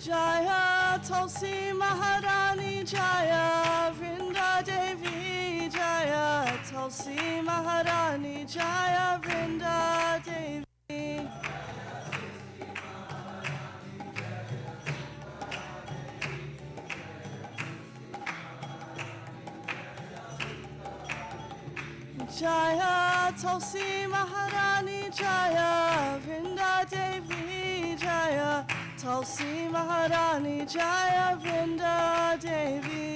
Jaya Tulsi Maharani Jaya Vrinda Devi Jaya Tulsi Maharani Jaya Vrinda Devi Jaya Tulsi Maharani Jaya Vrinda Devi Jaya Tulsi Maharani Jaya Vrinda Devi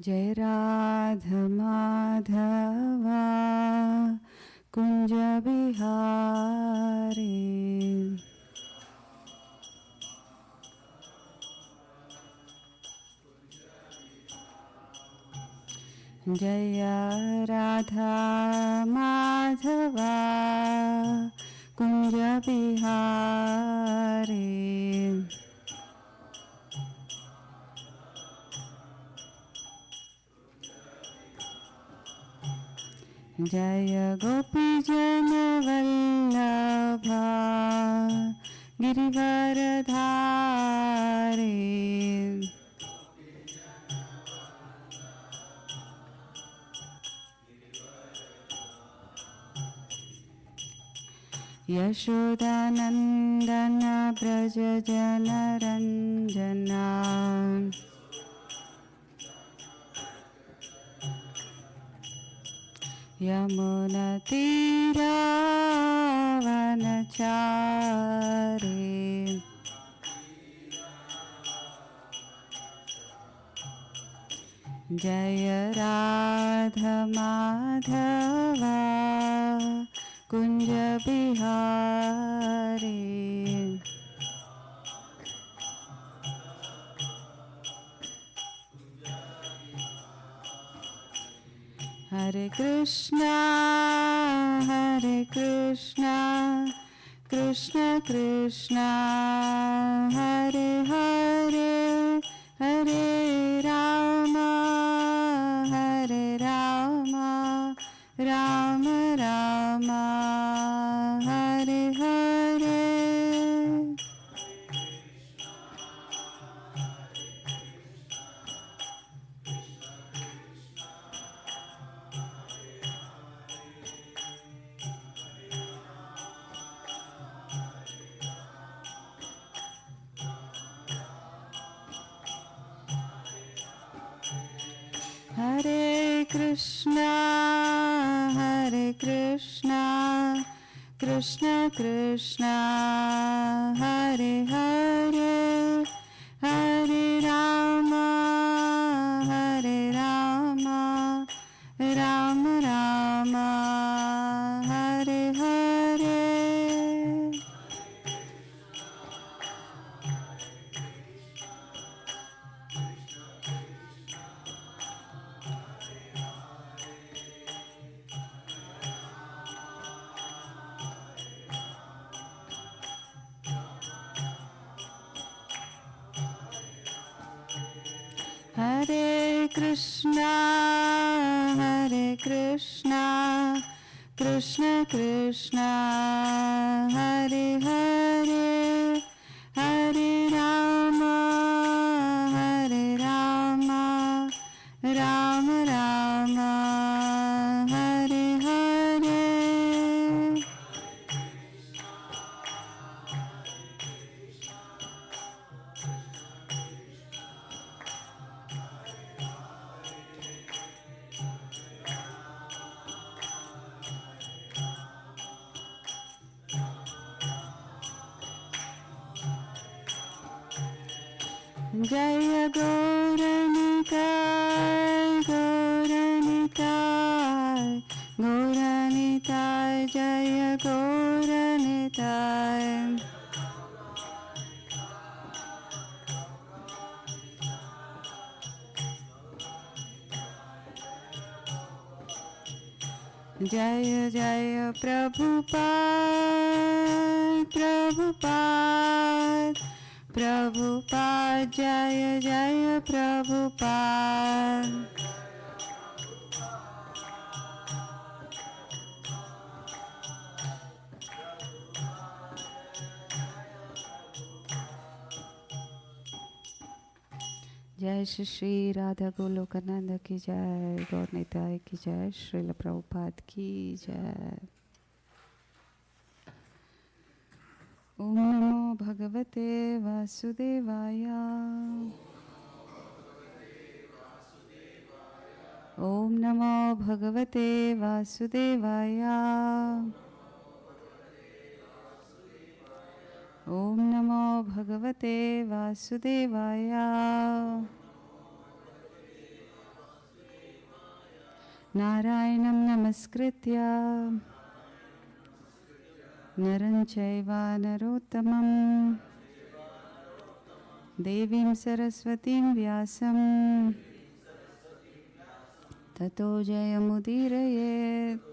Jai Radha Madhava Kunja Bihari Jaya Radha Madhava Kunja Bihari Jaya Gopi Jana Vallabha Girivaradhari Yashodanandan Vraj जनरञ्जना यमुनतीरावनचारि जय राधा माधवा कुंज बिहारी हरे कृष्णा कृष्ण कृष्णा हरे हरे हरे राम राम राम हरे हरे हरे कृष्णा कृष्ण कृष्ण हरे हरे हरे राम राम राम हरे हरे हरे कृष्णा कृष्ण कृष्ण हरे हरे हरे राम राम राम हरे हरे जय गौरनिताय जय गौरनिताय जय जय प्रभुपाद जय जय प्रभुपाद जय श्री श्री राधा गोलोकानंद की जय गौर निताय की जय श्रील प्रभुपाद की जय। ओम नमो भगवते वासुदेवाय ओम नमो भगवते वासुदेवाय ओम नमो भगवते वासुदेवाय नारायणं नमस्कृत्य नरं चैव नरोत्तमं देवीं सरस्वतीं व्यासं ततो जयमुदीरयेत्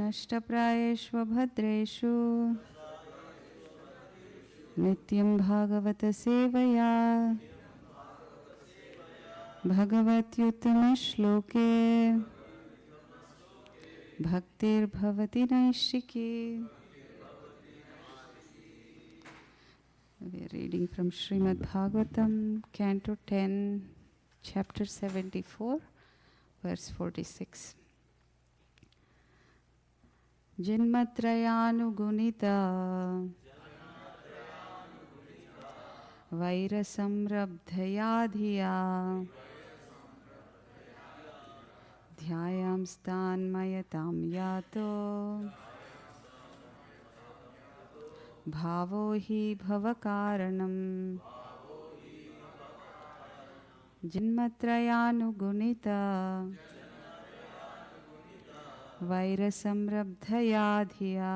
नष्टप्रायेषु भद्रेषु नित्यं भागवत सेवया भगवत्युत्तमश्लोके भक्तिर्भवति नैष्ठिकी। We are reading from Srimad Bhagavatam, Canto 10, Chapter 74, verse 46. जन्मत्रयानुगुणिता वैरसंरब्धया धिया ध्यायाम्स्तान्मयतां यातो भावो हि भवकारणम् जन्मत्रयानुगुणिता वैरसंरब्धया धिया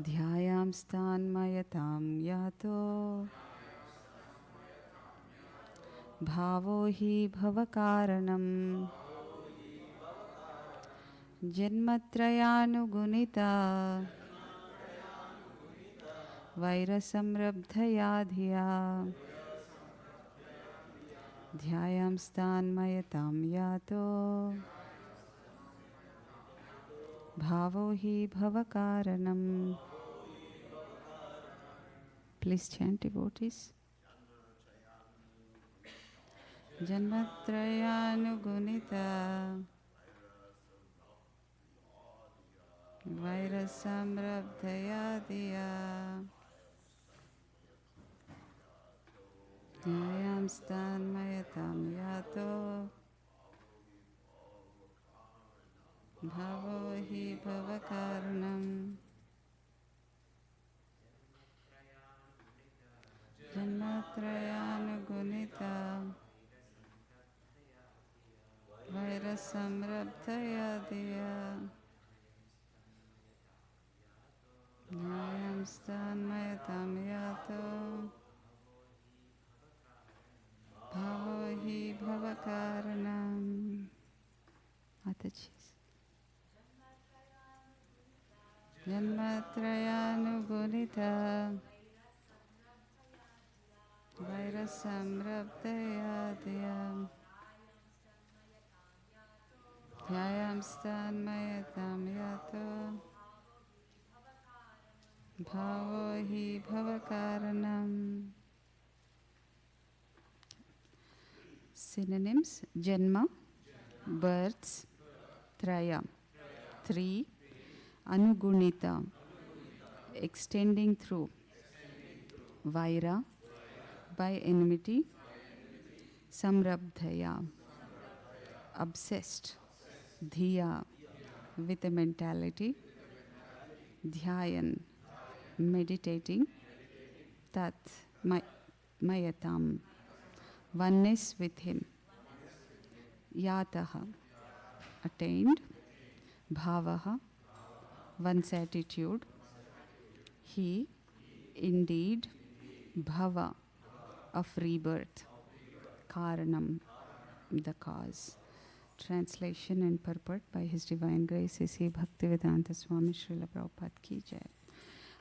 ध्यायाम्स्तान्मयतां यातो भावो हि भवकारणम् जन्मत्रयानुगुणिता वैरसंरब्धया धिया ध्यायाम्स्तान्मयतां यातो भावो हि भवकारणम्. Please chant, devotees. Janmatrayanugunita Vairasamrabdhaya diya Nyayamstanmayatam yato Bhavo hi bhavakaranam Janmatrayanugunita Vairasamrabdhaya diya Nyayamstanmayatam yato Bhavo hi bhavakaranam. Mataji. Janmatrayanugunita Vairasamrabdhaya diya Dhyayamstanmayatam yato Bhavo hi bhavakaranam. Synonyms: Janma, births; Traya, three; Anugunita, extending through; Vaira, by enmity; Samrabdhaya, obsessed; Dhiya, with a mentality; Dhyayan, meditating; Tat, Mayatam, oneness with him; Yataha, attained; Bhavaha, one's attitude; He, indeed; Bhava, of rebirth; Karanam, the cause. Translation and purport by His Divine Grace A.C. Bhaktivedanta Swami Srila Prabhupada Ki Jai.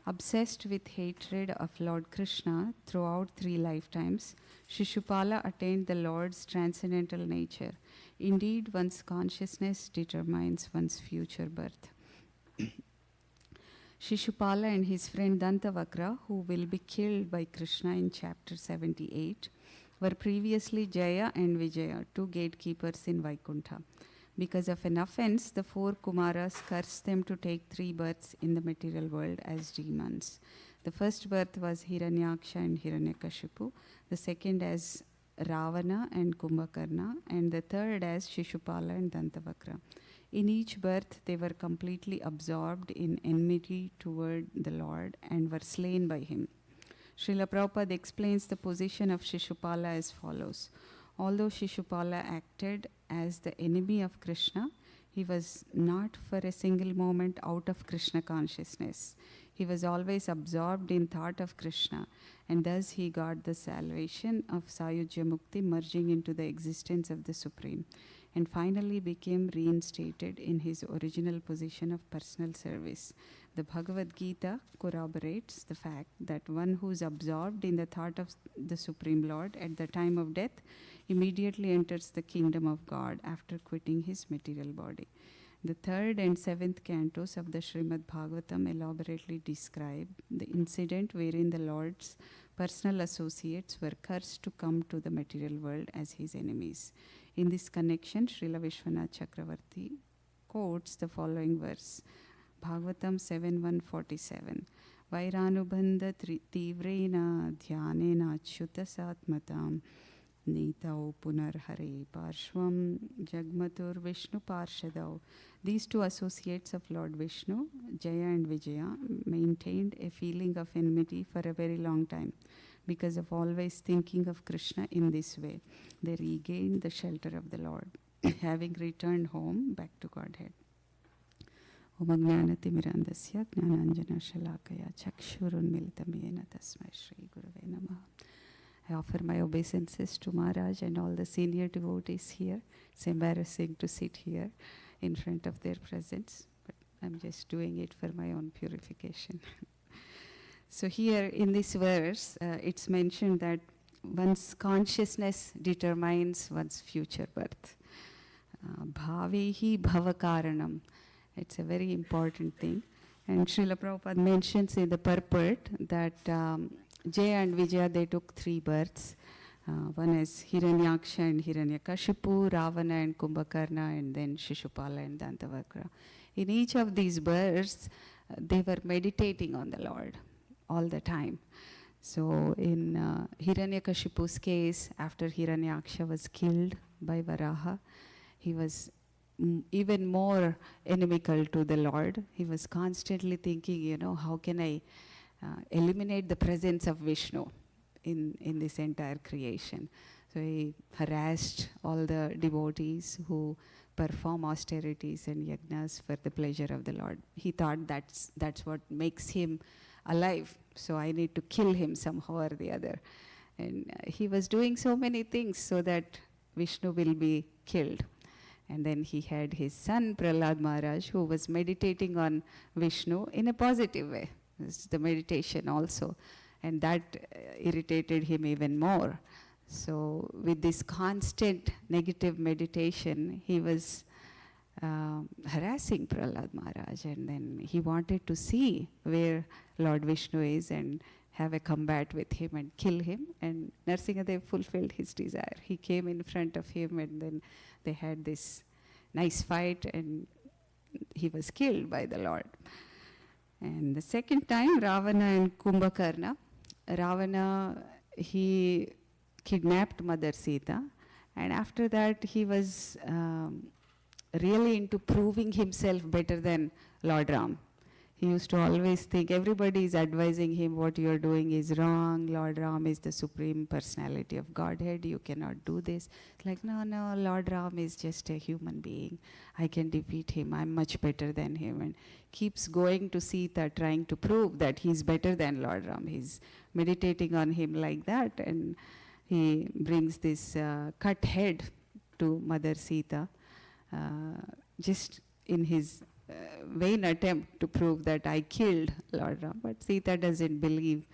Obsessed with hatred of Lord Krishna throughout 3 lifetimes, Shishupala attained the Lord's transcendental nature. Indeed, one's consciousness determines one's future birth. Shishupala and his friend Dantavakra, who will be killed by Krishna in chapter 78, were previously Jaya and Vijaya, 2 gatekeepers in Vaikuntha. Because of an offense, the 4 Kumaras cursed them to take 3 births in the material world as demons. The first birth was Hiranyaksha and Hiranyakashipu, the second as Ravana and Kumbhakarna, and the third as Shishupala and Dantavakra. In each birth, they were completely absorbed in enmity toward the Lord and were slain by him. Srila Prabhupada explains the position of Shishupala as follows. Although Shishupala acted as the enemy of Krishna, he was not for a single moment out of Krishna consciousness. He was always absorbed in thought of Krishna, and thus he got the salvation of Sayujya Mukti, merging into the existence of the Supreme, and finally became reinstated in his original position of personal service. The Bhagavad Gita corroborates the fact that one who is absorbed in the thought of the Supreme Lord at the time of death immediately enters the kingdom of God after quitting his material body. The 3rd and 7th cantos of the Srimad Bhagavatam elaborately describe the incident wherein the Lord's personal associates were cursed to come to the material world as his enemies. In this connection, Srila Vishwanath Chakravarti quotes the following verse, Bhagavatam 7:147. Vairanubandha tivrena dhyanena achyutasatmatam Nitau Punarhare Parshvam Jagmatur Vishnu Parshadau. These two associates of Lord Vishnu, Jaya and Vijaya, maintained a feeling of enmity for a very long time because of always thinking of Krishna in this way. They regained the shelter of the Lord, having returned home back to Godhead. Om Ajnanatimirandasya Jnananjana Shalakaya Chakshurunmilitamyena Tasmai Shri Gurave Namaha. I offer my obeisances to Maharaj and all the senior devotees here. It's embarrassing to sit here in front of their presence, but I'm just doing it for my own purification. So here in this verse, it's mentioned that one's consciousness determines one's future birth. Bhavehi bhavakaranam. It's a very important thing. And Srila Prabhupada mentions in the purport that Jaya and Vijaya, they took 3 births. One is Hiranyaksha and Hiranyakashipu, Ravana and Kumbhakarna, and then Shishupala and Dantavakra. In each of these births, they were meditating on the Lord all the time. So in Hiranyakashipu's case, after Hiranyaksha was killed by Varaha, he was even more inimical to the Lord. He was constantly thinking, how can I eliminate the presence of Vishnu in this entire creation. So he harassed all the devotees who perform austerities and yajnas for the pleasure of the Lord. He thought that's what makes him alive. So I need to kill him somehow or the other. And he was doing so many things so that Vishnu will be killed. And then he had his son Prahlad Maharaj, who was meditating on Vishnu in a positive way. This is the meditation also, and that irritated him even more. So with this constant negative meditation, he was harassing Prahlad Maharaj, and then he wanted to see where Lord Vishnu is and have a combat with him and kill him. And Nrsimhadev fulfilled his desire. He came in front of him, and then they had this nice fight, and he was killed by the Lord. And the second time, Ravana and Kumbhakarna. Ravana, he kidnapped Mother Sita, and after that he was really into proving himself better than Lord Ram. He used to always think everybody is advising him, what you are doing is wrong. Lord Ram is the supreme personality of Godhead. You cannot do this. It's like, no, Lord Ram is just a human being. I can defeat him. I'm much better than him. And keeps going to Sita, trying to prove that he's better than Lord Ram. He's meditating on him like that. And he brings this cut head to Mother Sita, just in his vain attempt to prove that I killed Lord Ram. But Sita doesn't believe.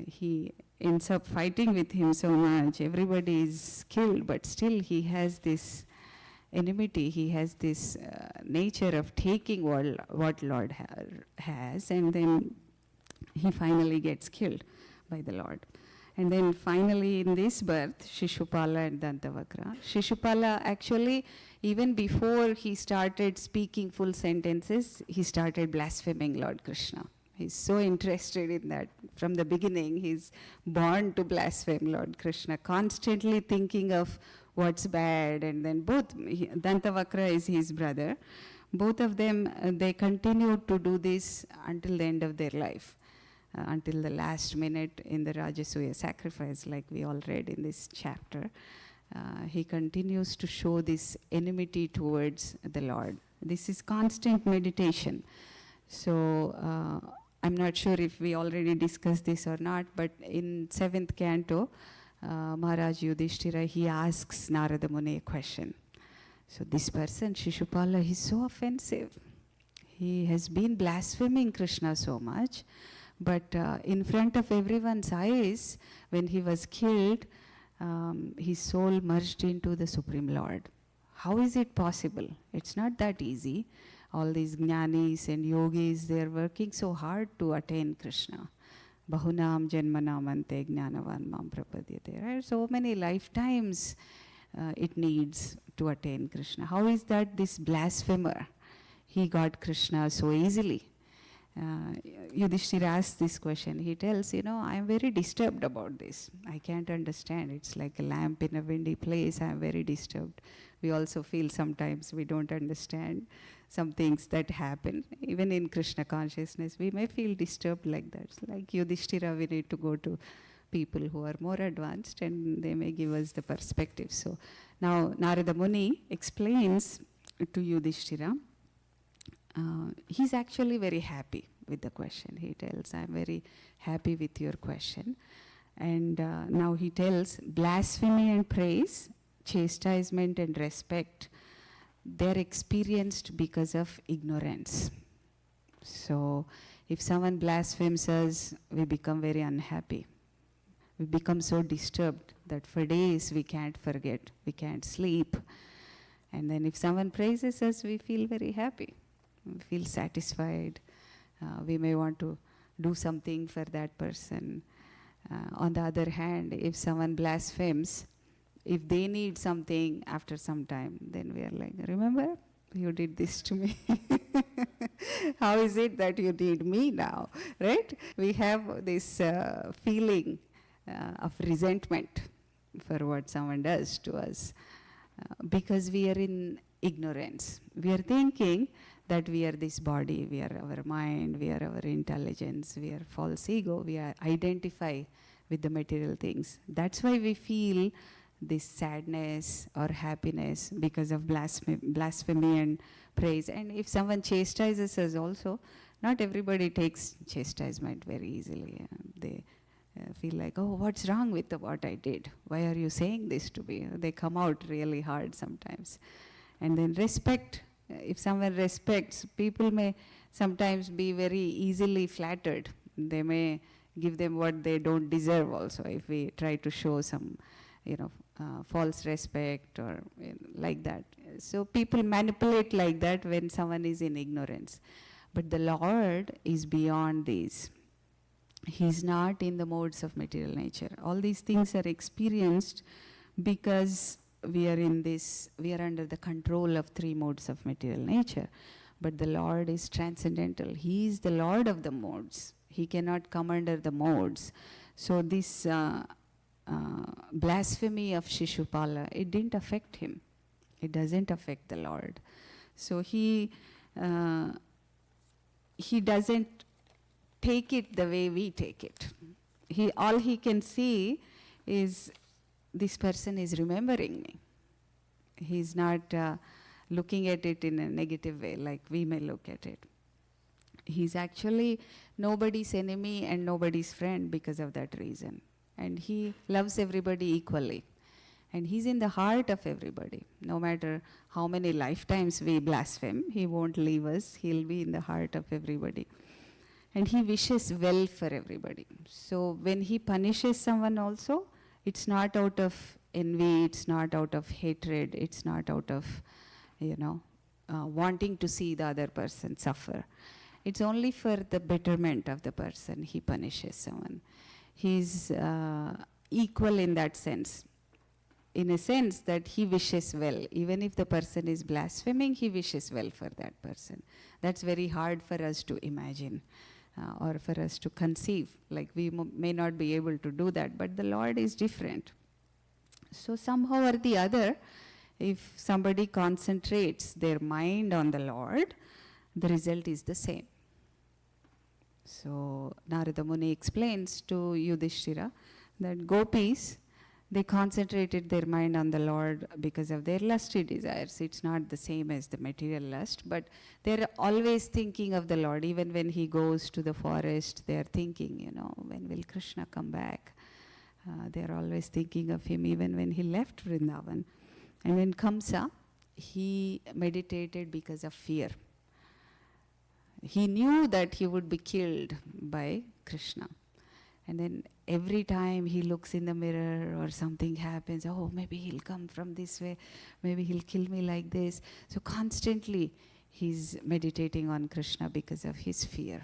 He ends up fighting with him so much. Everybody is killed, but still he has this enmity. He has this nature of taking what Lord has, and then he finally gets killed by the Lord. And then finally in this birth, Shishupala and Dantavakra. Shishupala actually, even before he started speaking full sentences, he started blaspheming Lord Krishna. He's so interested in that. From the beginning, he's born to blaspheme Lord Krishna, constantly thinking of what's bad. And then Dantavakra is his brother. Both of them, they continued to do this until the end of their life. Until the last minute in the Rajasuya sacrifice, like we all read in this chapter. He continues to show this enmity towards the Lord. This is constant meditation. So I'm not sure if we already discussed this or not, but in 7th canto, Maharaj Yudhishthira, he asks Narada Muni a question. So this person, Shishupala, he's so offensive. He has been blaspheming Krishna so much. But in front of everyone's eyes, when he was killed, his soul merged into the Supreme Lord. How is it possible? It's not that easy. All these jnanis and yogis, they are working so hard to attain Krishna. Bahunam janmanam ante jnanavan mam prapadyate. Right? So many lifetimes it needs to attain Krishna. How is that this blasphemer, he got Krishna so easily? Yudhishthira asks this question. He tells, I am very disturbed about this. I can't understand. It's like a lamp in a windy place. I am very disturbed. We also feel sometimes we don't understand some things that happen. Even in Krishna consciousness, we may feel disturbed like that. So like Yudhishthira, we need to go to people who are more advanced and they may give us the perspective. So now Narada Muni explains to Yudhishthira. He's actually very happy with the question. He tells, I'm very happy with your question. And now he tells, blasphemy and praise, chastisement and respect, they're experienced because of ignorance. So if someone blasphemes us, we become very unhappy. We become so disturbed that for days we can't forget, we can't sleep. And then if someone praises us, we feel very happy. We feel satisfied. We may want to do something for that person. On the other hand, if someone blasphemes, if they need something after some time, then we are like, remember, you did this to me. How is it that you need me now, right? We have this feeling of resentment for what someone does to us because we are in ignorance. We are thinking that we are this body, we are our mind, we are our intelligence, we are false ego, we are identify with the material things. That's why we feel this sadness or happiness because of blasphemy and praise. And if someone chastises us also, not everybody takes chastisement very easily. They feel like, oh, what's wrong with what I did? Why are you saying this to me? They come out really hard sometimes. And then respect. If someone respects, people may sometimes be very easily flattered. They may give them what they don't deserve also if we try to show some, false respect or like that. So people manipulate like that when someone is in ignorance. But the Lord is beyond these. He's not in the modes of material nature. All these things are experienced because we are under the control of three modes of material nature. But the Lord is transcendental. He is the Lord of the modes. He cannot come under the modes. So this blasphemy of Shishupala, it didn't affect him. It doesn't affect the Lord. So he doesn't take it the way we take it. All he can see is this person is remembering me. He's not looking at it in a negative way like we may look at it. He's actually nobody's enemy and nobody's friend because of that reason. And he loves everybody equally. And he's in the heart of everybody. No matter how many lifetimes we blaspheme, he won't leave us. He'll be in the heart of everybody. And he wishes well for everybody. So when he punishes someone also, it's not out of envy, it's not out of hatred, it's not out of, wanting to see the other person suffer. It's only for the betterment of the person he punishes someone. He's equal in that sense. In a sense that he wishes well. Even if the person is blaspheming, he wishes well for that person. That's very hard for us to imagine. Or for us to conceive, like we may not be able to do that, but the Lord is different. So somehow or the other, if somebody concentrates their mind on the Lord, the result is the same. So Narada Muni explains to Yudhishthira that gopis, they concentrated their mind on the Lord because of their lusty desires. It's not the same as the material lust, but they're always thinking of the Lord. Even when he goes to the forest, they're thinking, when will Krishna come back? They're always thinking of him even when he left Vrindavan. And then Kamsa, he meditated because of fear. He knew that he would be killed by Krishna. And then every time he looks in the mirror or something happens, oh, maybe he'll come from this way, maybe he'll kill me like this. So constantly he's meditating on Krishna because of his fear.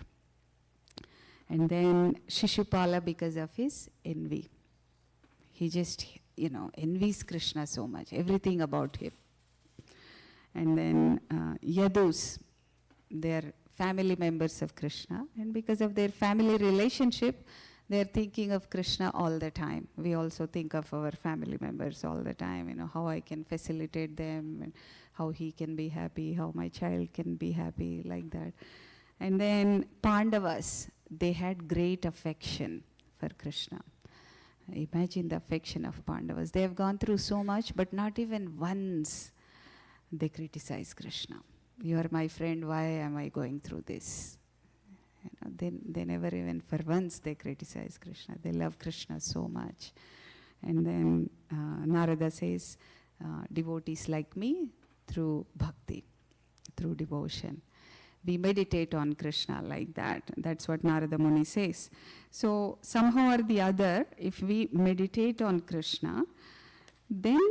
And then Shishupala because of his envy. He just envies Krishna so much, everything about him. And then Yadus, they're family members of Krishna, and because of their family relationship, they're thinking of Krishna all the time. We also think of our family members all the time, how I can facilitate them, and how he can be happy, how my child can be happy, like that. And then Pandavas, they had great affection for Krishna. Imagine the affection of Pandavas. They have gone through so much, but not even once they criticize Krishna. You are my friend, why am I going through this? They never even for once they criticize Krishna. They love Krishna so much. And then Narada says, devotees like me through bhakti, through devotion. We meditate on Krishna like that. That's what Narada Muni says. So somehow or the other, if we meditate on Krishna, then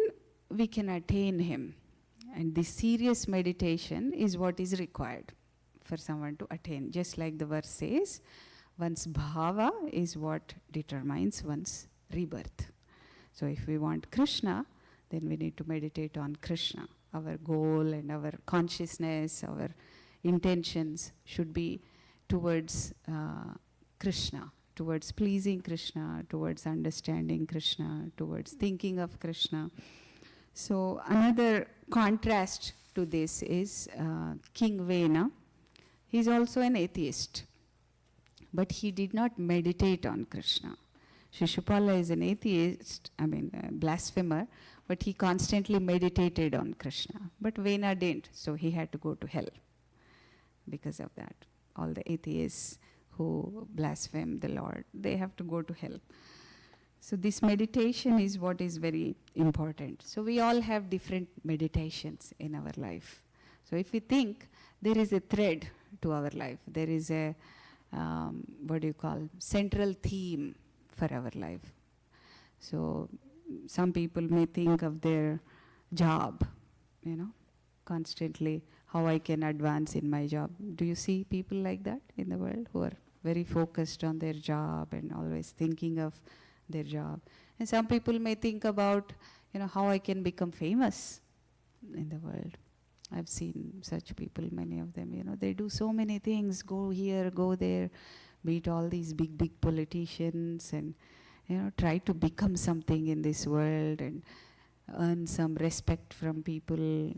we can attain him. And this serious meditation is what is required for someone to attain. Just like the verse says, one's bhava is what determines one's rebirth. So if we want Krishna, then we need to meditate on Krishna. Our goal and our consciousness, our intentions should be towards Krishna, towards pleasing Krishna, towards understanding Krishna, towards thinking of Krishna. So another contrast to this is King Vena. He's also an atheist, but he did not meditate on Krishna. Shishupala is an atheist, blasphemer, but he constantly meditated on Krishna. But Vena didn't, so he had to go to hell because of that. All the atheists who blaspheme the Lord, they have to go to hell. So this meditation is what is very important. So we all have different meditations in our life. So if we think there is a thread to our life, there is a, central theme for our life. So some people may think of their job, constantly how I can advance in my job. Do you see people like that in the world who are very focused on their job and always thinking of their job? And some people may think about, how I can become famous in the world. I've seen such people, many of them, they do so many things, go here, go there, meet all these big politicians and, try to become something in this world and earn some respect from people.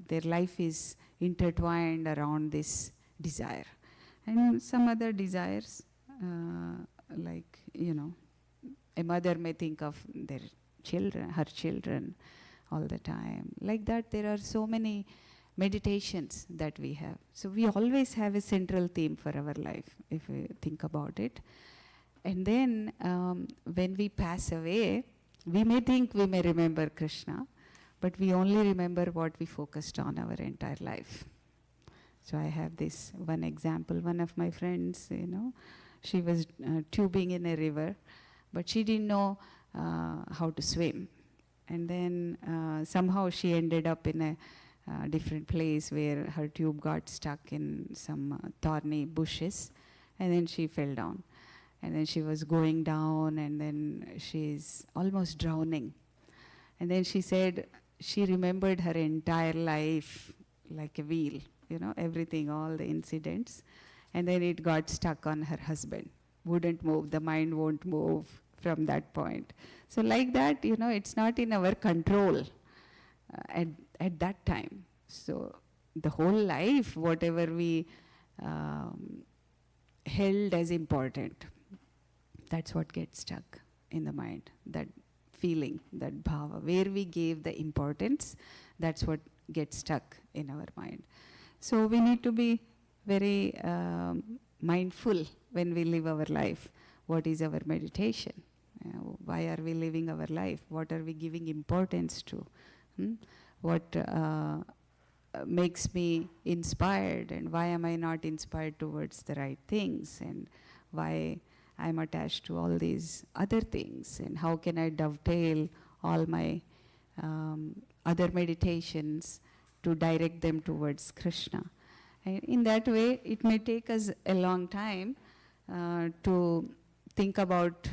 Their life is intertwined around this desire. And some other desires, like, a mother may think of their children, her children all the time. Like that, there are so many meditations that we have. So we always have a central theme for our life, if we think about it. And then when we pass away, we may think we may remember Krishna, but we only remember what we focused on our entire life. So I have this one example. One of my friends, she was tubing in a river, but she didn't know how to swim. And then somehow she ended up in a different place where her tube got stuck in some thorny bushes, and then she fell down. And then she was going down, and then she's almost drowning. And then she said she remembered her entire life like a wheel, everything, all the incidents. And then it got stuck on her husband. Wouldn't move, the mind won't move from that point. So like that, it's not in our control at that time. So the whole life, whatever we held as important, that's what gets stuck in the mind, that feeling, that bhava. Where we gave the importance, that's what gets stuck in our mind. So we need to be very mindful when we live our life. What is our meditation? Why are we living our life? What are we giving importance to? What makes me inspired, and why am I not inspired towards the right things, and why I'm attached to all these other things, and how can I dovetail all my other meditations to direct them towards Krishna. And in that way, it may take us a long time to think about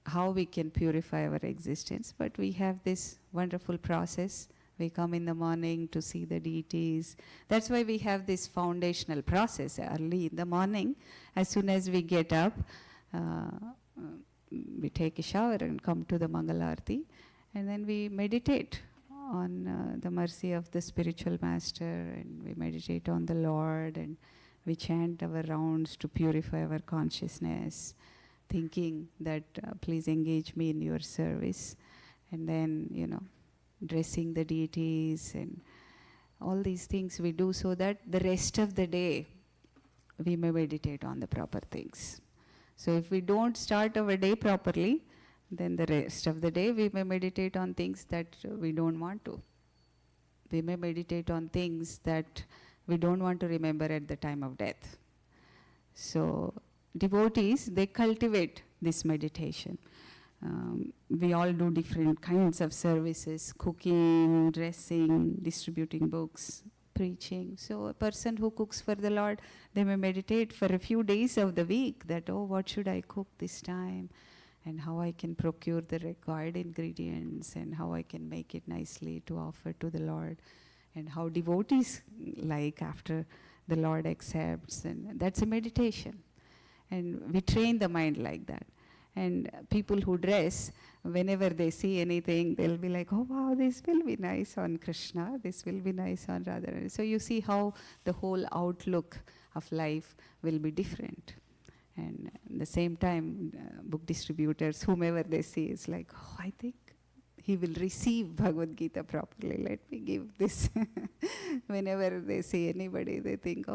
how we can purify our existence. But we have this wonderful process. We come in the morning to see the deities. That's why we have this foundational process early in the morning. As soon as we get up, we take a shower and come to the Mangalarti, and then we meditate on the mercy of the spiritual master, and we meditate on the Lord, and we chant our rounds to purify our consciousness, thinking that please engage me in your service. And then, dressing the deities and all these things we do so that the rest of the day we may meditate on the proper things. So if we don't start our day properly, then the rest of the day we may meditate on things that we don't want to. We may meditate on things that we don't want to remember at the time of death. So devotees, they cultivate this meditation. We all do different kinds of services: cooking, dressing, distributing books, preaching. So a person who cooks for the Lord, they may meditate for a few days of the week that, what should I cook this time, and how I can procure the required ingredients, and how I can make it nicely to offer to the Lord, and how devotees like after the Lord accepts. And that's a meditation. And we train the mind like that. And people who dress, whenever they see anything, they'll be like, oh wow, this will be nice on Krishna, this will be nice on Radha. So you see how the whole outlook of life will be different. And at the same time, book distributors, whomever they see, is like, I think he will receive Bhagavad Gita properly, let me give this. Whenever they see anybody, they think,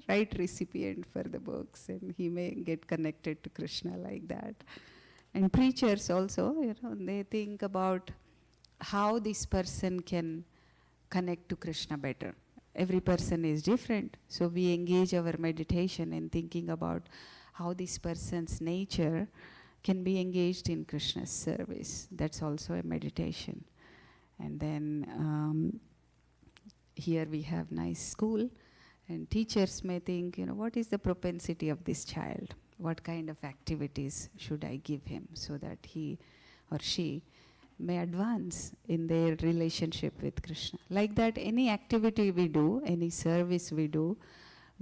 right recipient for the books, and he may get connected to Krishna like that. And preachers also, they think about how this person can connect to Krishna better. Every person is different, so we engage our meditation in thinking about how this person's nature can be engaged in Krishna's service. That's also a meditation. And then here we have nice school, and teachers may think, what is the propensity of this child? What kind of activities should I give him so that he or she may advance in their relationship with Krishna? Like that, any activity we do, any service we do,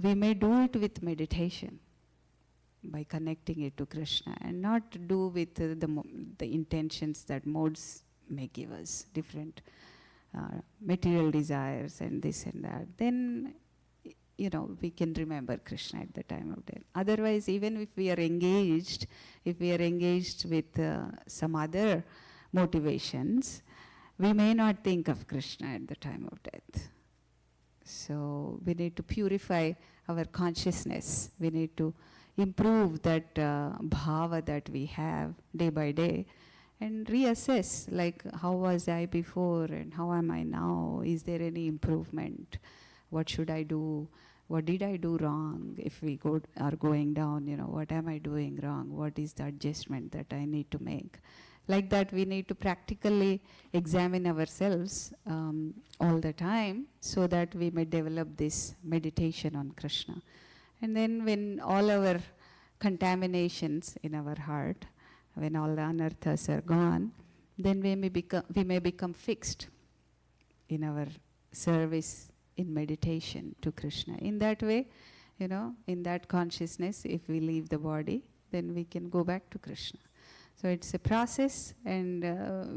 we may do it with meditation, by connecting it to Krishna, and not do with the intentions that modes may give us, different material desires and this and that. Then, we can remember Krishna at the time of death. Otherwise, even if we are engaged with some other motivations, we may not think of Krishna at the time of death. So we need to purify our consciousness. We need to improve that bhava that we have day by day, and reassess, like, how was I before and how am I now? Is there any improvement? What should I do? What did I do wrong? If we are going down, what am I doing wrong? What is the adjustment that I need to make? Like that, we need to practically examine ourselves all the time, so that we may develop this meditation on Krishna. And then when all our contaminations in our heart, when all the anarthas are gone, then we may become fixed in our service in meditation to Krishna. In that way, in that consciousness, if we leave the body, then we can go back to Krishna. So it's a process, and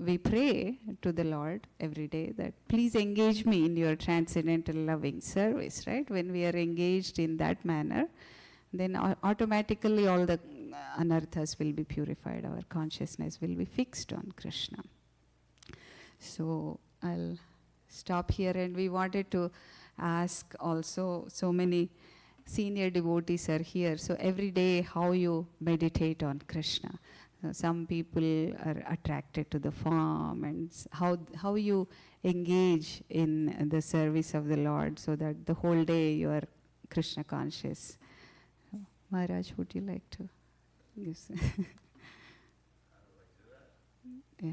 we pray to the Lord every day that please engage me in your transcendental loving service, right? When we are engaged in that manner, then automatically all the anarthas will be purified. Our consciousness will be fixed on Krishna. So I'll stop here, and we wanted to ask also, so many senior devotees are here, so every day how you meditate on Krishna. Some people are attracted to the form, and how you engage in the service of the Lord, so that the whole day you are Krishna conscious. Maharaj, would you like to give some? Yeah.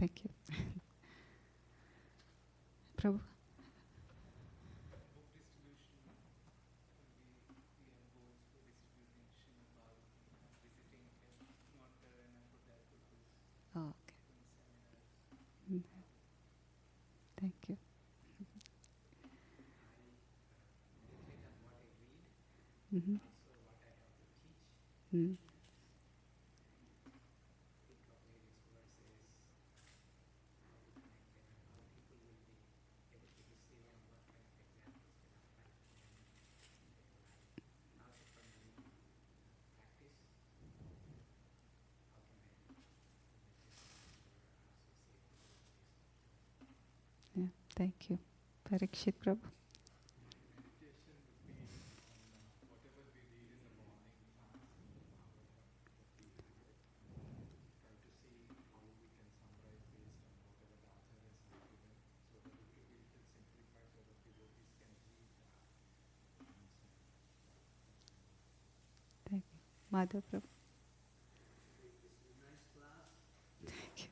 Thank you. Prabhu. Oh, okay. Mm. Thank you. Mm-hmm. Mm. Yeah, thank you. Parikshit Prabhu. Thank you. Madhav Prabhu. Thank you.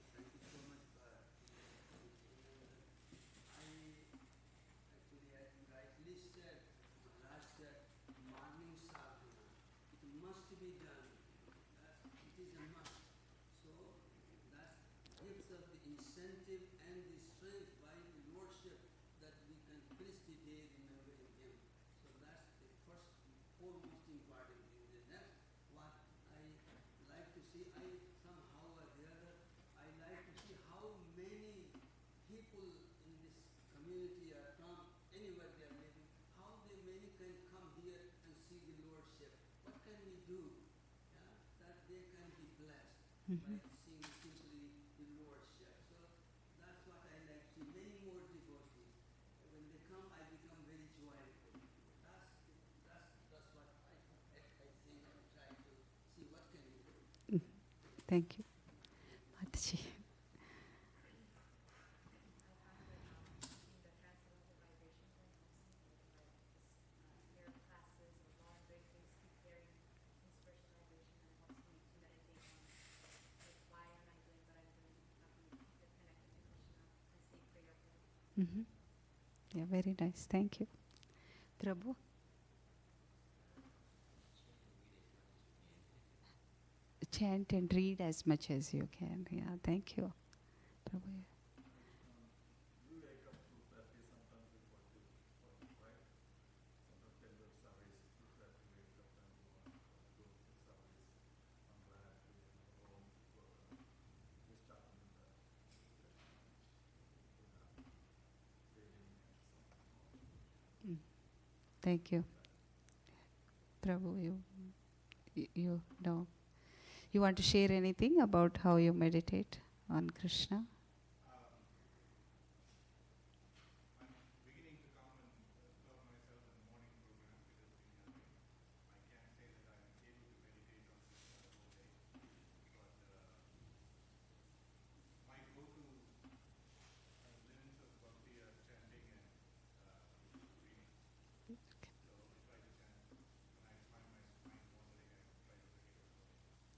Mm-hmm. Mm. Thank you. Mataji. Mm-hmm. Yeah, very nice. Thank you. Prabhu. Chant and read as much as you can. Yeah, thank you. Prabhu. Mm. Thank you. Prabhu, you know. You want to share anything about how you meditate on Krishna?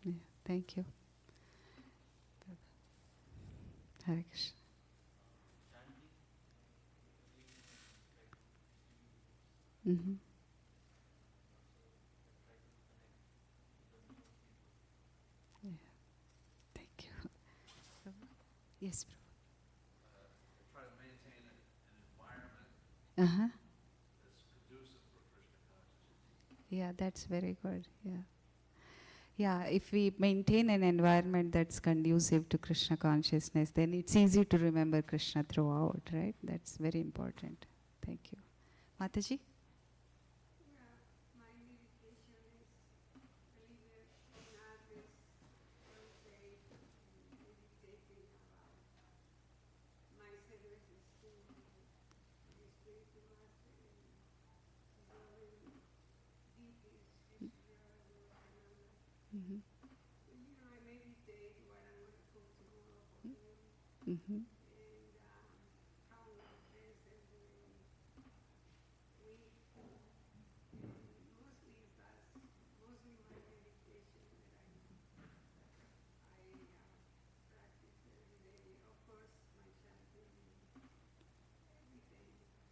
Yeah, thank you. Hare Krishna. Mm-hmm. Yeah, thank you. Prabhu? Yes, Prabhu. Uh-huh. Yeah, that's very good. Yeah. Yeah, if we maintain an environment that's conducive to Krishna consciousness, then it's easy to remember Krishna throughout, right? That's very important. Thank you. Mataji? Mm-hmm. Mm-hmm.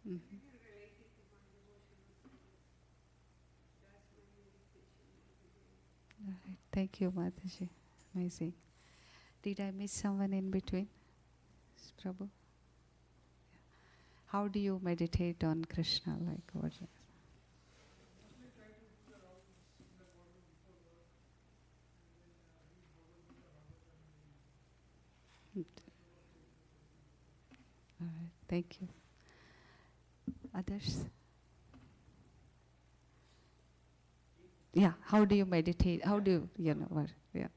Mhm. All right. Thank you, Mataji. Amazing. Did I miss someone in between? Prabhu? How do you meditate on Krishna? Like what? All right. Thank you. Others? Yeah. How do you meditate? How do you know what? Yeah.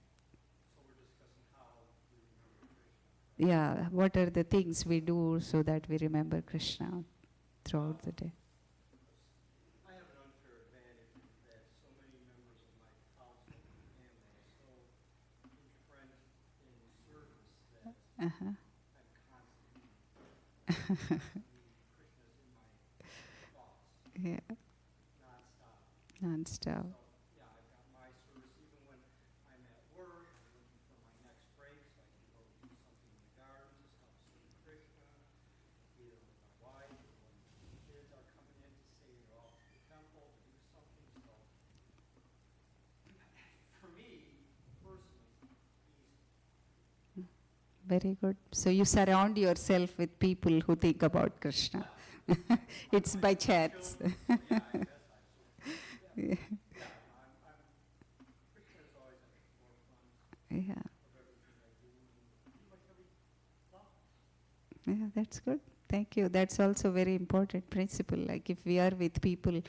Yeah. What are the things we do so that we remember Krishna throughout the day? I have an unfair advantage that so many members of my household and family are so entrenched in service that Uh-huh. I'm constantly Krishna's in my thoughts, Yeah. nonstop. Non-stop. So yeah, I've got my service even when I'm at work. I'm looking for my next break so I can go do something in the garden, just help serve Krishna, either with my wife or when the kids are coming in to say they're off to the temple to do something. So for me personally, easy. Very good. So you surround yourself with people who think about Krishna. It's by chance. Yeah, I guess Yeah. Krishna is always at the forefront Yeah. of everything I do, and pretty much every thought. Yeah, that's good. Thank you. That's also very important principle. Like if we are with people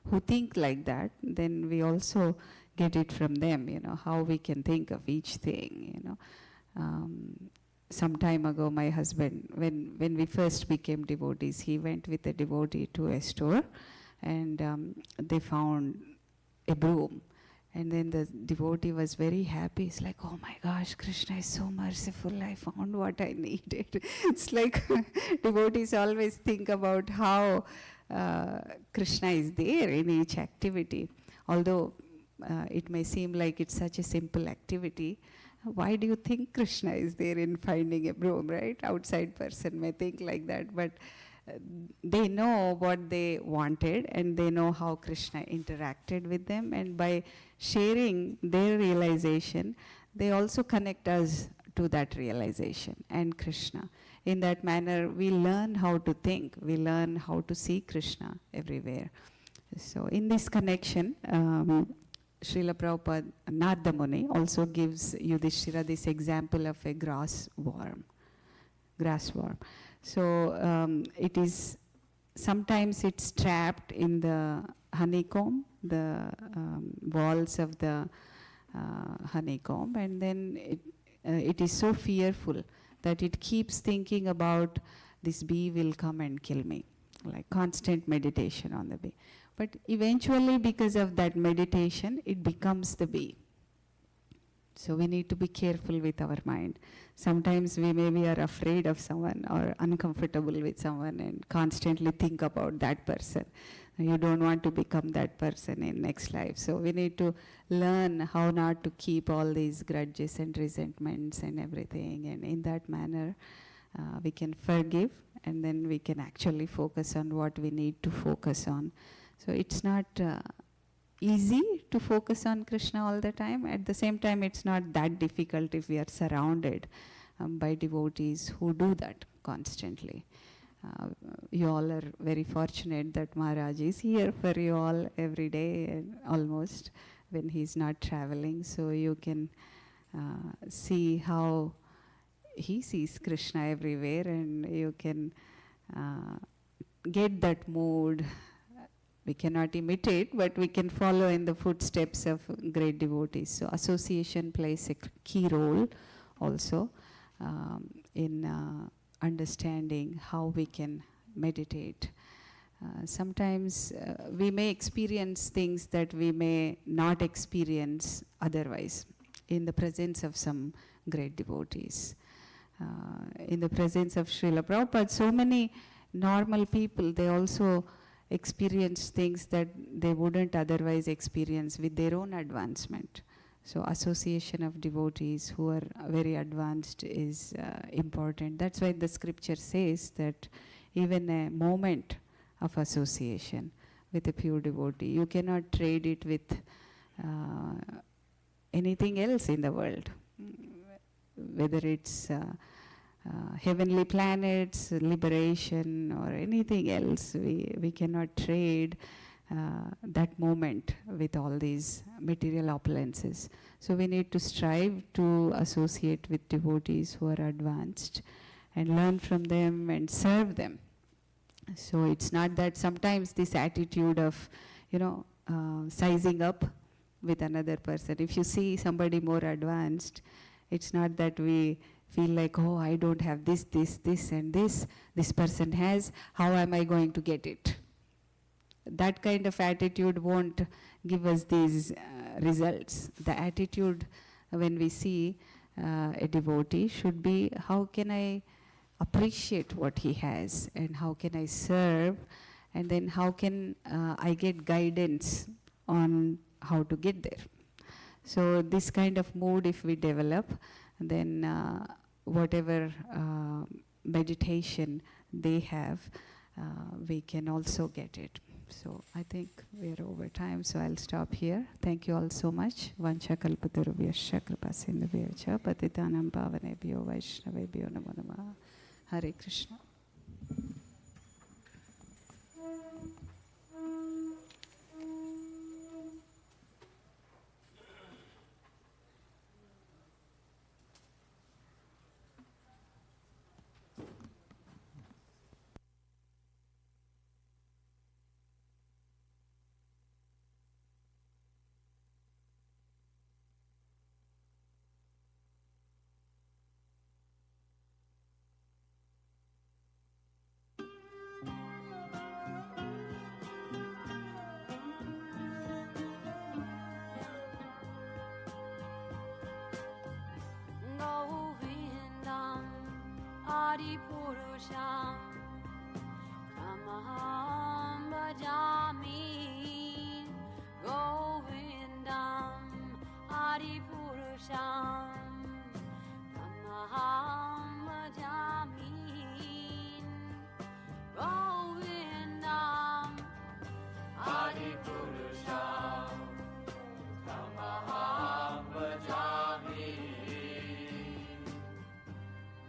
who think like that, then we also get it from them, how we can think of each thing. Some time ago, my husband, when we first became devotees, he went with a devotee to a store, and they found a broom. And then the devotee was very happy. It's like, oh my gosh, Krishna is so merciful. I found what I needed. It's like devotees always think about how Krishna is there in each activity. Although it may seem like it's such a simple activity, why do you think Krishna is there in finding a broom, right? Outside person may think like that, but they know what they wanted and they know how Krishna interacted with them, and by sharing their realization, they also connect us to that realization and Krishna. In that manner, we learn how to think, we learn how to see Krishna everywhere. So in this connection, Srila Prabhupada, Narada Muni also gives Yudhishthira this example of a grass worm. So it is, sometimes it's trapped in the honeycomb, the walls of the honeycomb, and then it is so fearful that it keeps thinking about this bee will come and kill me, like constant meditation on the bee. But eventually, because of that meditation, it becomes the bee. So we need to be careful with our mind. Sometimes we maybe are afraid of someone or uncomfortable with someone and constantly think about that person. You don't want to become that person in next life. So we need to learn how not to keep all these grudges and resentments and everything. And in that manner, we can forgive, and then we can actually focus on what we need to focus on. So it's not easy to focus on Krishna all the time. At the same time, it's not that difficult if we are surrounded by devotees who do that constantly. You all are very fortunate that Maharaj is here for you all every day, almost, when he's not traveling. So you can see how he sees Krishna everywhere, and you can get that mood. We cannot imitate, but we can follow in the footsteps of great devotees. So association plays a key role also in understanding how we can meditate. Sometimes we may experience things that we may not experience otherwise in the presence of some great devotees. In the presence of Srila Prabhupada, so many normal people, they also experience things that they wouldn't otherwise experience with their own advancement. So association of devotees who are very advanced is important. That's why the scripture says that even a moment of association with a pure devotee. You cannot trade it with anything else in the world, whether it's heavenly planets, liberation, or anything else. We cannot trade that moment with all these material opulences. So we need to strive to associate with devotees who are advanced and learn from them and serve them. So it's not that sometimes this attitude of, sizing up with another person. If you see somebody more advanced, it's not that we feel like, oh, I don't have this, and this person has, how am I going to get it? That kind of attitude won't give us these results. The attitude when we see a devotee should be, how can I appreciate what he has, and how can I serve, and then how can I get guidance on how to get there. So this kind of mood if we develop, then whatever meditation they have, we can also get it. So I think we're over time, so I'll stop here. Thank you all so much. Vancha kalpatarubhyascha kripasindhubhyacha patitanam pavanebhyo vaishnavebhyo namo namah. Hare Krishna. Govindam Adipurusham Tamaham Bhajami. Govindam Adipurusham Tamaham Bhajami. Govindam Adipurusham Tamaham Bhajami.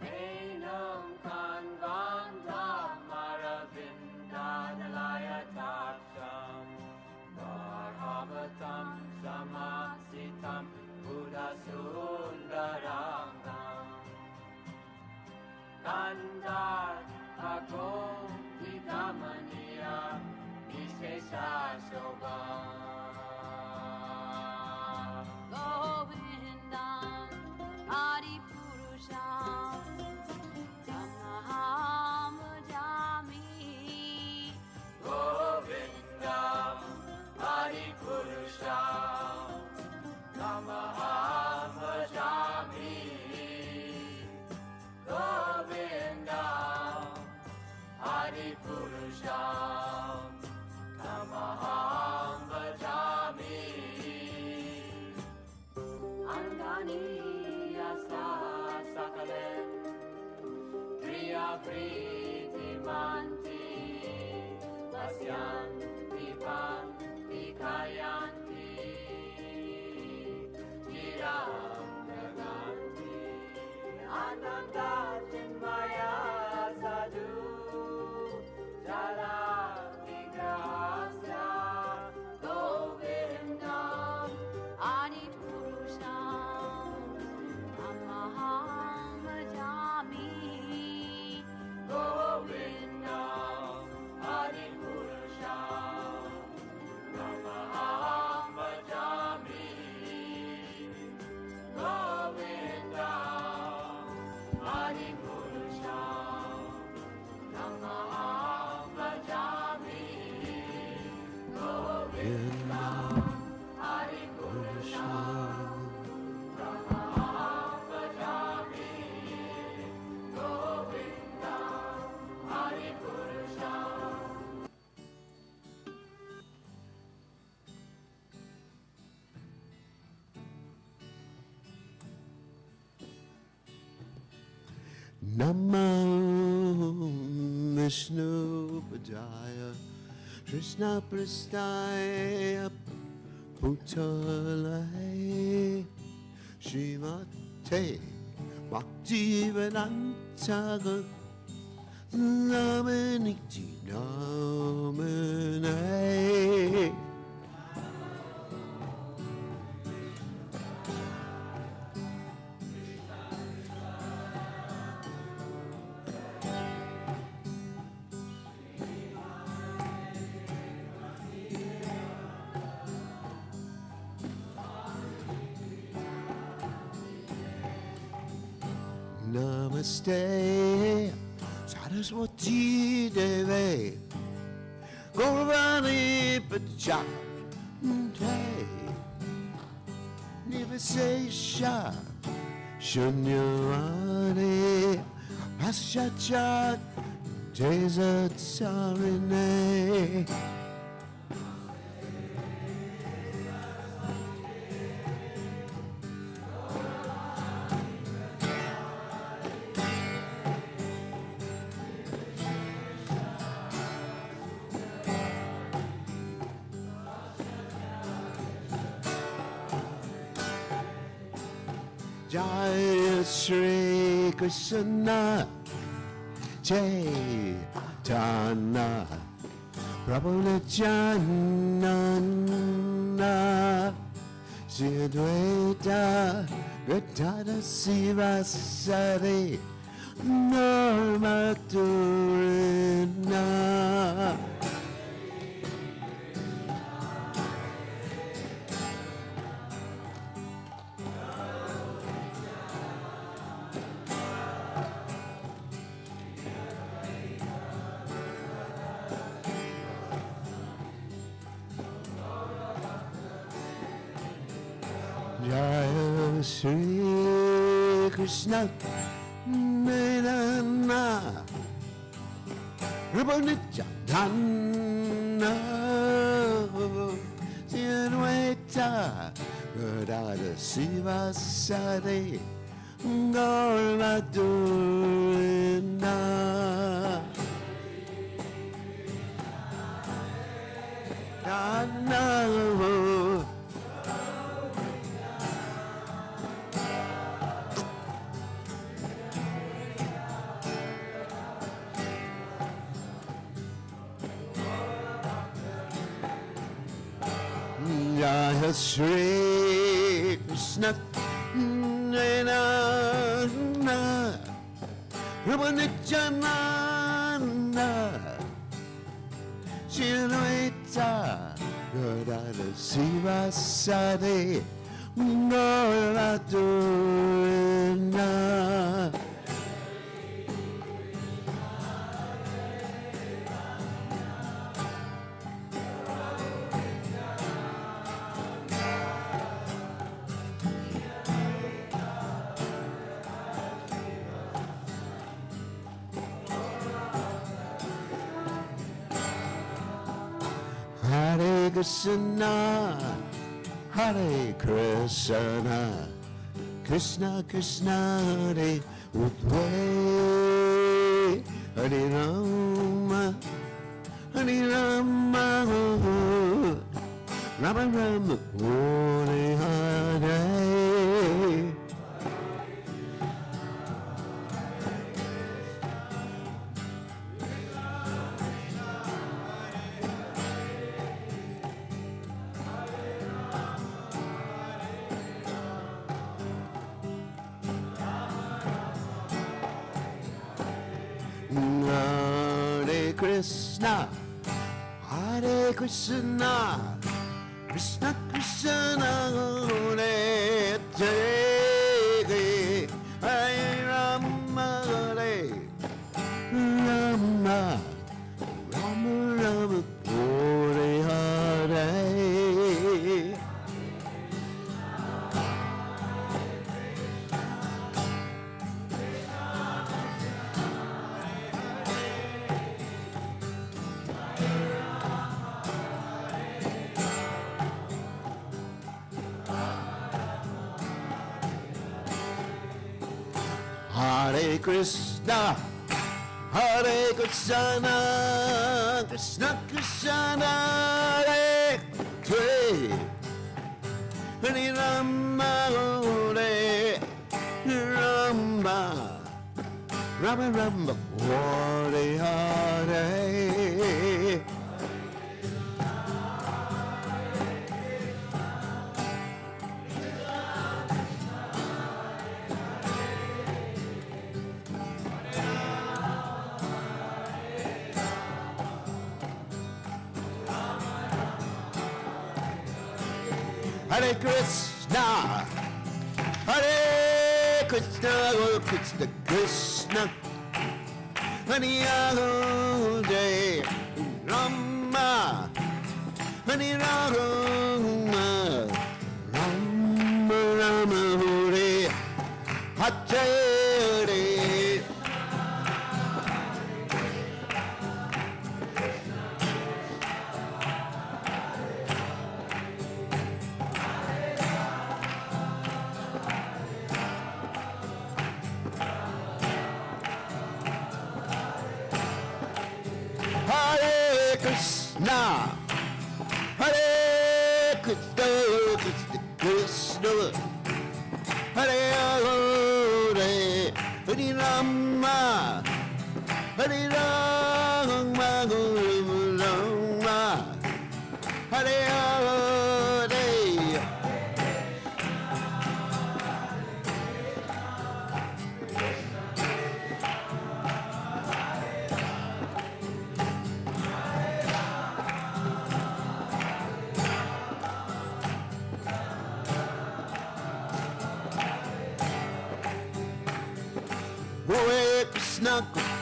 Enam Kanvandam Maravindadalaya Taksham Varhavatam Samasitam Buddhasundarangam Kandar Agom Vidamaniya Vishesha Shobha. Govindam Adipurusham Tamaham Bhajami. Govindam Adipurusham Tamaham Bhajami. Govindam Adipurusham Tamaham Bhajami. Anganiyasa Sakalen Priya Priti Manti Vasyanti Panti Kayanti Chiram Naganti Ananda Chinmaya Sadhu Jala Vigrahasya Govindam Adipurusham Tamaham Bhajami. Govindam Adipurusham Tamaham Bhajami. Govindam Adipurusham Tamaham Bhajami. Govindam Adipurusham Tamaham Bhajami. Govindam Adipurusham. Namo Vishnu Padaya Krishna Prasthaya Bhutale Srimate Bhaktivedanta Namaniti Namane Namaste Saraswati Deve Gauravani Pachate Nivasesha Shunyavani Paschachat Teza Tsarine Jaya Shri Krishna Chaitanya Prabhu Nityananda Shri Advaita Gadada Sivasari Normaturina Jaya Shri Krishna Nirana Rabanityananda Siyadvaita Gadada Sivasari Gauramadurina Dana Jaya Shri Krishna Nirana Ramanityananda Shirvaita Gadada Sivasari Gauramadurina Hare Krishna, Hare Krishna, Krishna Krishna, Hare Hare, Hare Rama, Hare Rama, Rama Rama, Hare Hare. Hare Krishna, Hare Krishna, Krishna Krishna, Hare Hare, Hare Rama, Hare Rama, Rama Rama, Hare Hare. Hare Krishna, Hare Krishna, Krishna Krishna, Hare Hare, Hare Rama, Hare Rama, Rama Rama, Hare Hare. Hare Krishna, Hare Krishna, oh Krishna Krishna, Hare Hare Rama, Hare Rama, Rama Rama Hare Hare. Hare Krishna, Hare Krishna, Krishna Krishna, Hare Hare, Hare Rama, Hare Rama, Hare Rama, Hare Hare. Hare Krishna,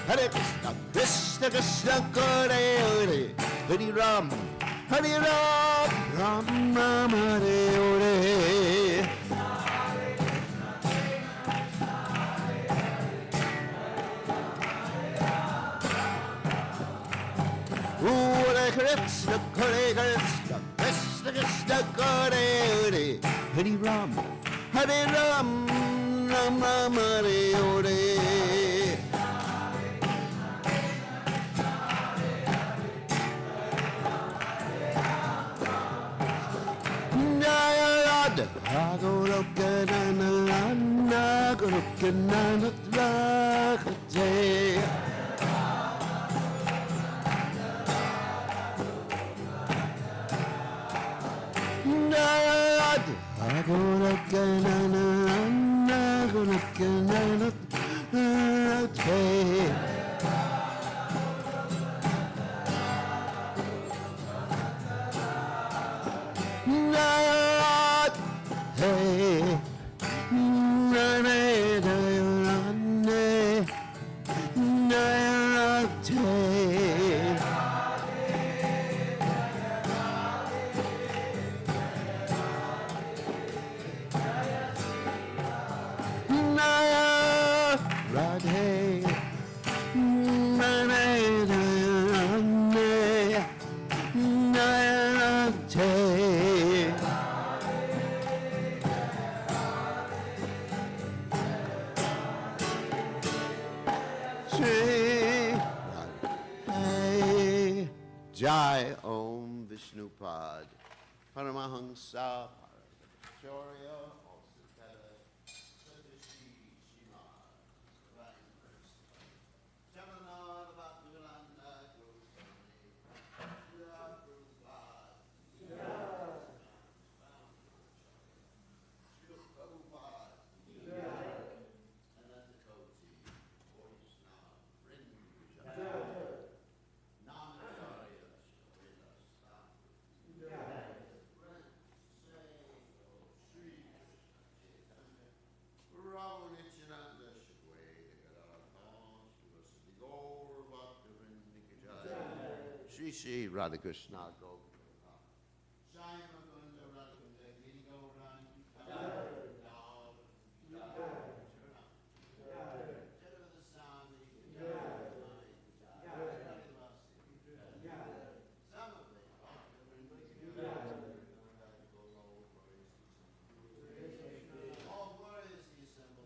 Hare Krishna, Krishna Krishna, Hare Hare, Hare Ram, Hare Ram, Ram Ram, Hare Hare. Hare Krishna, Hare Krishna, Krishna Krishna, Hare Hare, Hare Ram, Hare Ram, Ram Ram, Hare Hare. Goloka na na, Goloka na na. Goloka na na, Goloka na na. Hey, Jai Om Vishnupad Paramahamsa Paracharya Osakata Sadashi Shimad Jagannath Bhaktivedanta Shri Shri Radha Krishna Goloka. Shai Mukunda Radha Kunda Giri Gaurang All glory is the assembled.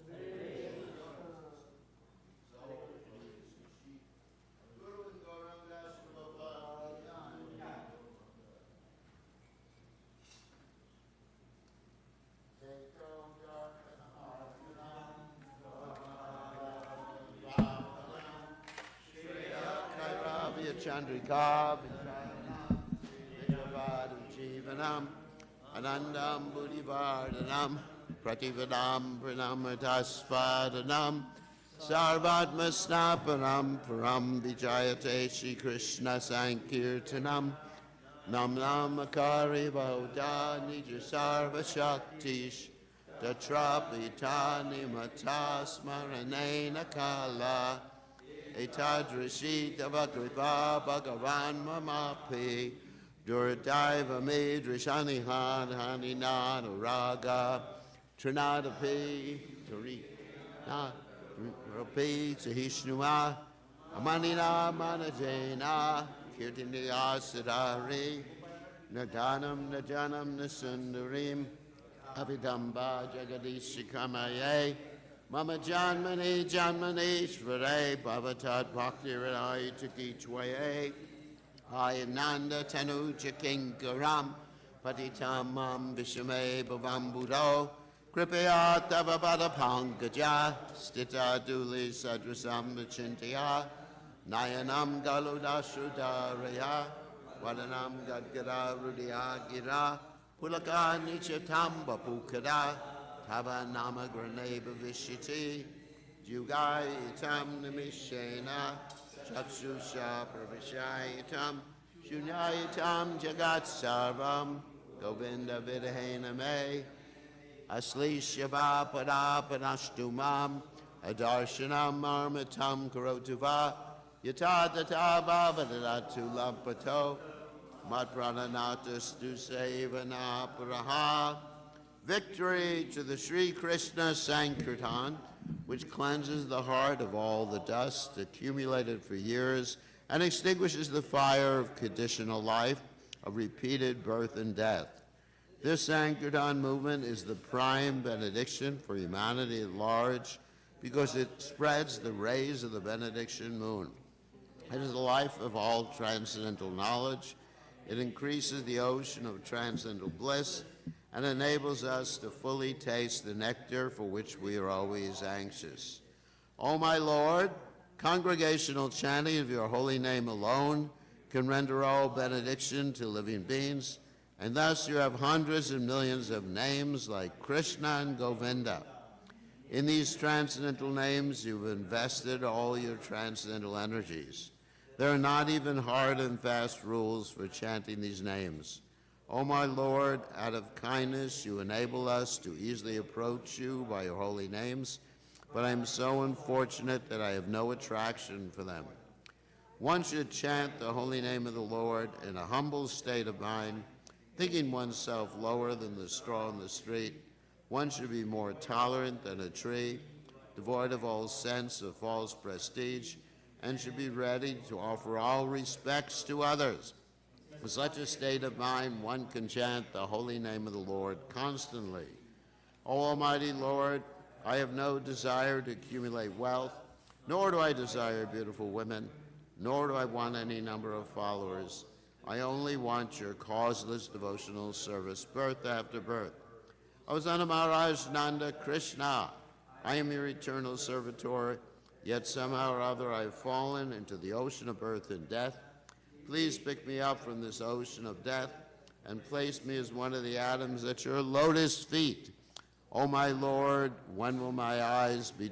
Chandrika Vicharanam Vijavadam Jivanam Anandam Buddhivardhanam Prativadam Pranamatasvadanam Sarvatma Snapanam Param Vijayate Shri Krishna Sankirtanam Nam Namakari Bauda Nija Sarva Shaktish Tatrapitani Matas Maranena Kala Etadrashi Tavakripa Bhagavan Mamapi Duradaiva Midrashani Hani Raga Trinadapi Turi Rapi Sahishnua Amanina Manajena Kirtiniya Siddhari Nadanam Najanam Nasundarim Avidamba Jagadishikamaye Mama Janmani Janmanishvare Bhavatat Bhakti Ranai Chakichwaye Ayananda Tanuja Kinkaram Patitamam Vishame Bhavambudo Kripaya Tavabada Pankaja Stita Duli Sadrasam Chintaya Nayanam Galudashudaraya Vadanam Gadgara Rudya Gira Pulaka Nichatamba Pukada Tava Nama Graneba Vishiti Jugai Itam Nimishena Chakshusha Pravishaitam Shunyayitam Jagat Sarvam Govinda Vidahena Me Asli Shiva Padapanashtumam Adarshanam Marmatam Karotuva Yatadata Bhavadatu Lampato Matprananatas Dusevana Paraha. Victory to the Sri Krishna Sankirtan, which cleanses the heart of all the dust accumulated for years and extinguishes the fire of conditional life, of repeated birth and death. This Sankirtan movement is the prime benediction for humanity at large because it spreads the rays of the benediction moon. It is the life of all transcendental knowledge. It increases the ocean of transcendental bliss and enables us to fully taste the nectar for which we are always anxious. O my Lord, congregational chanting of your holy name alone can render all benediction to living beings, and thus you have hundreds and millions of names like Krishna and Govinda. In these transcendental names, you've invested all your transcendental energies. There are not even hard and fast rules for chanting these names. O my Lord, out of kindness, you enable us to easily approach you by your holy names, but I am so unfortunate that I have no attraction for them. One should chant the holy name of the Lord in a humble state of mind, thinking oneself lower than the straw in the street. One should be more tolerant than a tree, devoid of all sense of false prestige, and should be ready to offer all respects to others. In such a state of mind, one can chant the holy name of the Lord constantly. O Almighty Lord, I have no desire to accumulate wealth, nor do I desire beautiful women, nor do I want any number of followers. I only want your causeless devotional service, birth after birth. O Son of Maharaj Nanda Krishna, I am your eternal servitor, yet somehow or other I have fallen into the ocean of birth and death. Please pick me up from this ocean of death and place me as one of the atoms at your lotus feet. O my Lord, when will my eyes be